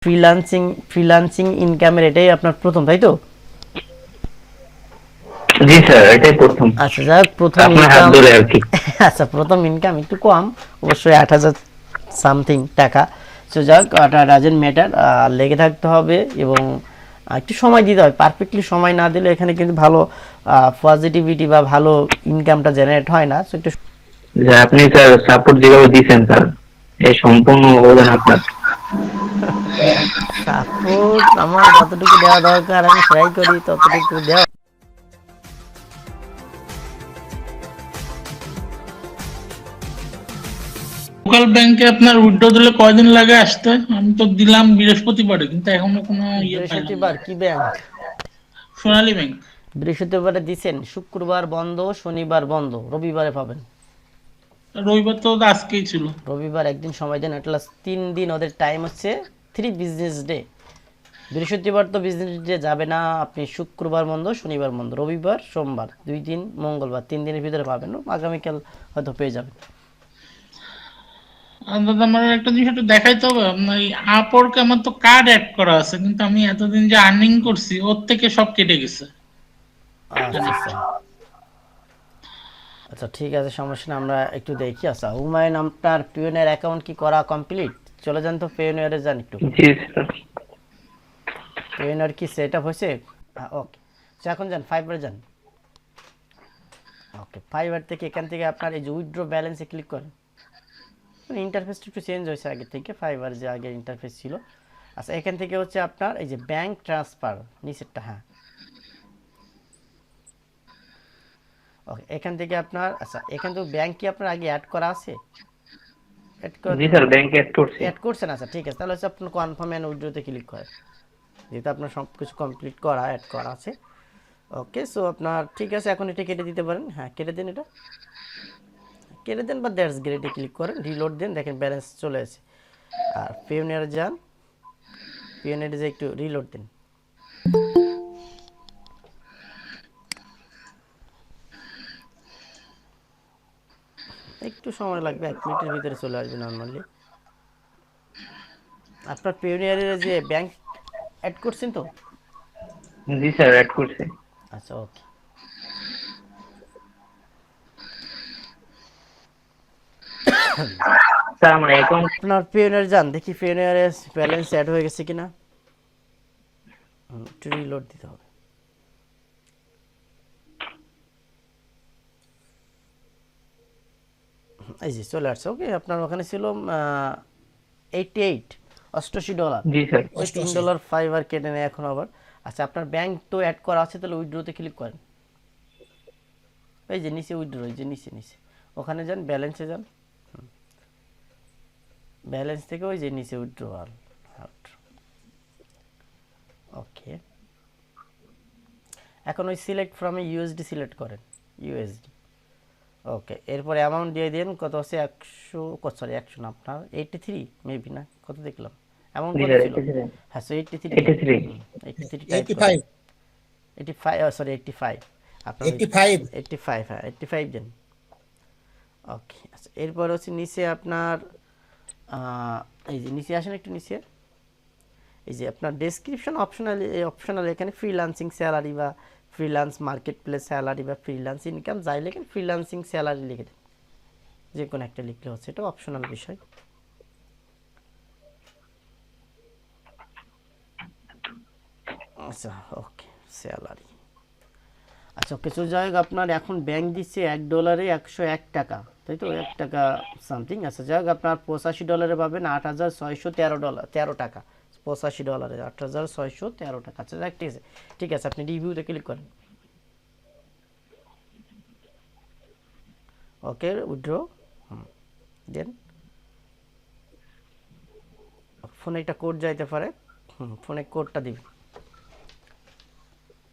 Freelancing ইনকামের এটাই আপনার প্রথম, তাই তো? জি স্যার, এটাই প্রথম আচ্ছা, যাক প্রথম আপনার হাত ইনকাম। ধরে আর কি। আচ্ছা, প্রথম ইনকাম একটু কম, অবশ্যই ৮,০০০ সামথিং টাকা। সো যাক, ডাজেন্ট ম্যাটার, লেগে থাকতে হবে এবং একটু সময় দিতে হবে। পারফেক্টলি সময় না দিলে এখানে কিন্তু ভালো পজিটিভিটি বা ভালো ইনকামটা জেনারেট হয় না। সো একটু যে আপনি স্যার সাপোর্ট যেভাবে দিয়েছেন স্যার, এই সম্পূর্ণ অবদান আপনার। সাপোর্ট আমার যতটুকু দেওয়া দরকার আমি ট্রাই করি ততটুকু দেওয়া। লোকাল ব্যাংকে আপনার উইথড্র দিলে কয়দিন লাগে আসতে? আমি তো দিলাম বৃহস্পতিবারে, কিন্তু এখনো কোনো পাইলাম না। বৃহস্পতিবার কি ব্যাংক? সোনালী ব্যাংক। বৃহস্পতিবারে দিছেন, শুক্রবার বন্ধ, শনিবার বন্ধ, রবিবারে পাবেন। রবিবার তো আজকেই ছিল। রবিবার একদিন সময় দেন, অ্যাটলাস্ট 3 দিন। ওদের টাইম হচ্ছে 3 বিজনেস ডে। বৃহস্পতিবার তো বিজনেস ডে যাবে না, আপনি শুক্রবার বন্ধ, শনিবার বন্ধ, রবিবার, সোমবার, 2 দিন, মঙ্গলবার, 3 দিনের ভিতরে পাবেন। আগামীকাল হয়তো পেয়ে যাবেন। দাদা, আমার একটা জিনিস একটু দেখাইতে হবে। আপনার এই আপওয়ার্কে আমার তো কার্ড অ্যাড করা আছে, কিন্তু আমি এতদিন যে আর্নিং করছি ওর থেকে সব কেটে গেছে। আচ্ছা আচ্ছা আচ্ছা, ঠিক আছে, সমস্যা না, আমরা একটু দেখি। আচ্ছা হুমায়ুন, আপনার পিওনিয়ার অ্যাকাউন্ট কি করা কমপ্লিট? চলে যান তো পিওনিয়ারে যান একটু। জি স্যার। পিওনিয়ার কি সেট আপ হয়েছে? ওকে, এখন যান ফাইবার যান। ওকে, ফাইবার থেকে এখান থেকে আপনার এই যে উইথড্র ব্যালেন্সে ক্লিক করেন। ইন্টারফেসটা একটু চেঞ্জ হয়েছে আগে থেকে, ফাইবার যে আগে ইন্টারফেস ছিল। আচ্ছা, এখান থেকে হচ্ছে আপনার এই যে ব্যাংক ট্রান্সফার নিচেরটা, হ্যাঁ ওকে, এখান থেকে আপনার, আচ্ছা এখান থেকে ব্যাংক কি আপনার আগে অ্যাড করা আছে? অ্যাড করা জি তো স্যার, নাই, ব্যাংকে অ্যাড করছি। অ্যাড করছেন। আচ্ছা ঠিক আছে, তাহলে হচ্ছে আপনার কনফার্ম অ্যান্ড উইথড্রোতে ক্লিক করেন, যেহেতু আপনার সব কিছু কমপ্লিট করা, অ্যাড করা আছে। ওকে, সো আপনার ঠিক আছে, এখন এটা কেটে দিতে পারেন। হ্যাঁ কেটে দিন, এটা কেটে দেন, বা দ্যাটস গ্রেটে ক্লিক করেন, রিলোড দেন, দেখেন ব্যালেন্স চলে আসে। আর পিওনিয়ারে যান, পিওনিয়ারে যে একটু রিলোড দেন। একটু সময় লাগবে, 1 মিনিটের ভিতরে চলে আসবে নর্মালি। আপনার পিওনিয়ারের যে ব্যাংক অ্যাড করছেন তো? জি স্যার, অ্যাড করছি। আচ্ছা ওকে, স্যার আমার অ্যাকাউন্ট। আপনার পিওনিয়ার যান, দেখি পিওনিয়ারে ব্যালেন্স অ্যাড হয়ে গেছে কিনা। একটু রিলোড দিতে হবে। এই যে চলে আসছে। ওকে, আপনার ওখানে ছিল 88, $88। জি স্যার। ওই $3 ফাইবার কেটে নেয় এখন আবার। আচ্ছা, আপনার ব্যাংক তো অ্যাড করা আছে, তাহলে উইথড্রোতে ক্লিক করেন। এই যে নিচে উইথড্রো, এই যে নিচে নিচে ওখানে যান, ব্যালেন্সে যান, ব্যালেন্স থেকে ওই যে নিচে উইথড্রোয়াল। ওকে, এখন ওই সিলেক্ট ফ্রম ইউএসডি সিলেক্ট করেন, ইউএসডি। ওকে, এরপরে অ্যামাউন্ট দিয়ে দিন, কত আছে 100, সরি 100 না, আপনার 83 মেবি, না কত দেখলাম, অ্যামাউন্ট জি কত স্যার, ছিল? 83। হ্যাঁ, সো 83 দিন। 83। 83 টাইপ করেন। 85 85, সরি 85, আপনার ওই 85 85, হ্যাঁ 85 দেন। ওকে, আচ্ছা এরপর হচ্ছে নিচে আপনার এই যে নিচে আসেন একটু নিচে, এই যে আপনার ডেসক্রিপশন অপশনাল এখানে ফ্রিল্যান্সিং স্যালারি বা ফ্রিল্যান্স মার্কেট প্লেস স্যালারি বা ফ্রিল্যান্স ইনকাম যাই লেখেন, ফ্রিল্যান্সিং স্যালারি লিখে দেন, যে কোনো একটা লিখলে হচ্ছে, এটা অপশনাল বিষয়। আচ্ছা ওকে, স্যালারি। আচ্ছা ওকে, তো যাই হোক, আপনার এখন ব্যাংক দিচ্ছে $1 101 টাকা, তাই তো, 1 টাকা সামথিং। আচ্ছা যাই হোক, আপনার $85 পাবেন $8,613, 85 ডলারে $8,613। আচ্ছা যাক, ঠিক আছে, ঠিক আছে, আপনি রিভিউতে ক্লিক করেন। ওকে, উইথড্র দেন। ফোনে একটা কোড যাইতে পারে, ফোনে কোডটা দিবেন,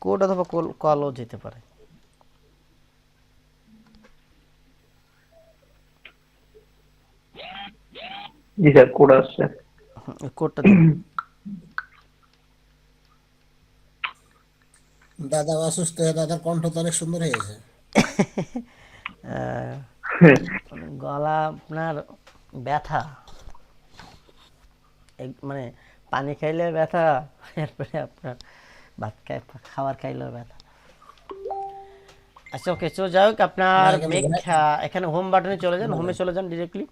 কোড অথবা কলও যেতে পারে। জি স্যার, কোড আসছে। কোডটা দিন। দাদা অসুস্থ হয়ে দাদার কণ্ঠ তো অনেক সুন্দর হয়ে গেছে। গলা আপনার ব্যথা, মানে পানি খাইলে ব্যথা, এরপরে আপনার ভাত খাবার খাইলেও ব্যথা। আচ্ছা ওকে, সো যাই হোক আপনার মেক এখানে হোম বাটনে চলে যান, হোমে চলে যান ডিরেক্টলি।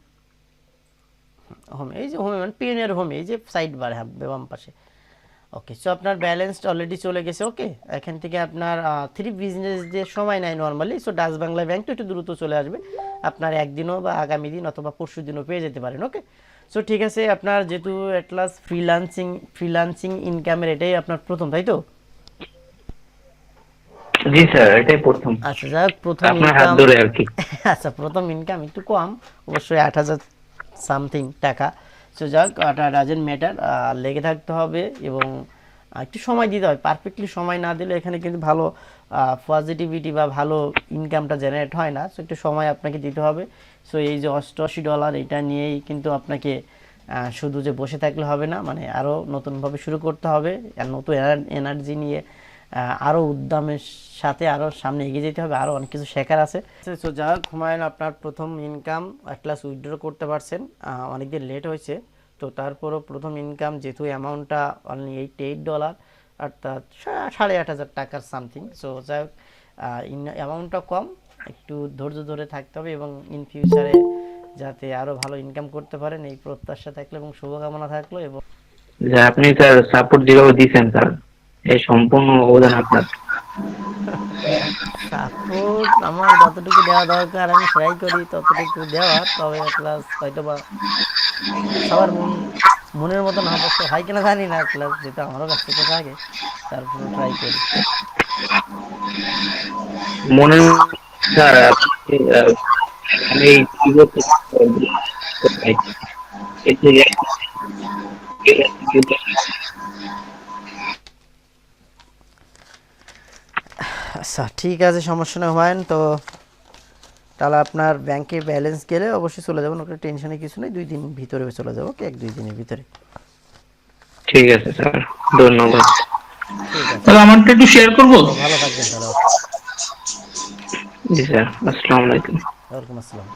হোম, এই যে হোমে মানে পিওনিয়ার হোমে, এই যে সাইড বার, হ্যাঁ বাম পাশে। ওকে, সো আপনার ব্যালেন্স অলরেডি চলে গেছে। ওকে, এখান থেকে আপনার 3 বিজনেস ডে সময় নেয় normally. So Dutch Bangla bank তো একটু দ্রুত চলে আসবে, আপনার একদিনও বা আগামী দিন অথবা পরশু দিনও পেয়ে যেতে পারেন। ওকে, সো ঠিক আছে, আপনার যেহেতু অ্যাটলাস ফ্রিল্যান্সিং ইনকামের এটাই আপনার প্রথম, তাই তো? জি স্যার, এটাই প্রথম আচ্ছা যাই হোক, প্রথম আপনার হাত ইনকাম ধরে আর কি। আচ্ছা প্রথম ইনকাম একটু কম, অবশ্যই 8,000 সামথিং টাকা। সো যাক, ডাজেন্ট ম্যাটার, লেগে থাকতে হবে এবং একটু সময় দিতে হবে। পারফেক্টলি সময় না দিলে এখানে কিন্তু ভালো পজিটিভিটি বা ভালো ইনকামটা জেনারেট হয় না। সো একটু সময় আপনাকে দিতে হবে। সো এই যে $88 এটা নিয়েই কিন্তু আপনাকে শুধু যে বসে থাকলে হবে না, মানে আরও নতুনভাবে শুরু করতে হবে, আর নতুন এনার্জি নিয়ে আরও উদ্যমের সাথে আরও সামনে এগিয়ে যেতে হবে, আরও অনেক কিছু শেখার আছে। সো যা হোক, হুমায়ুন আপনার প্রথম ইনকাম এক ক্লাস উইথড্র করতে পারছেন, অনেকদিন লেট হয়েছে, তো তারপরও প্রথম ইনকাম যেহেতু অ্যামাউন্টটা অনলি $88, অর্থাৎ 8,500 টাকার সামথিং। সো যাই হোক, অ্যামাউন্টটা কম, একটু ধৈর্য ধরে থাকতে হবে এবং ইন ফিউচারে যাতে আরও ভালো ইনকাম করতে পারেন এই প্রত্যাশা থাকলো এবং শুভকামনা থাকলো। এবং যে আপনি স্যার সাপোর্ট যেভাবে দিয়েছেন স্যার, এই সম্পূর্ণ অবদান আপনার। সাপোর্ট আমার যতটুকু দেওয়া দরকার আমি ট্রাই করি ততটুকু দেওয়ার, তবে প্লাস হয়তো বা সবার মনের মতো না অবশ্য হয় কিনা জানি না, প্লাস যেটা আমারও ব্যস্ততা থাকে তারপরে ট্রাই করি। মনে স্যার আপনি, আমি কি বলতে চাই, এই যে আচ্ছা ঠিক আছে, সমস্যা নেই হুমায়ুন। তো তাহলে আপনার ব্যাংকে ব্যালেন্স গেলে অবশ্যই চলে যাবেন, ওটা টেনশনে কিছু নেই, 2 দিন ভিতরে চলে যাবো। ওকে, 1-2 দিনের ভিতরে। ঠিক আছে স্যার, ধন্যবাদ। ঠিক আছে, তাহলে আমারটা একটু শেয়ার করবো। তো ভালো থাকবেন তাহলে। ওকে, জি স্যার, আসসালামু আলাইকুম। ওয়ালাইকুম আসসালাম।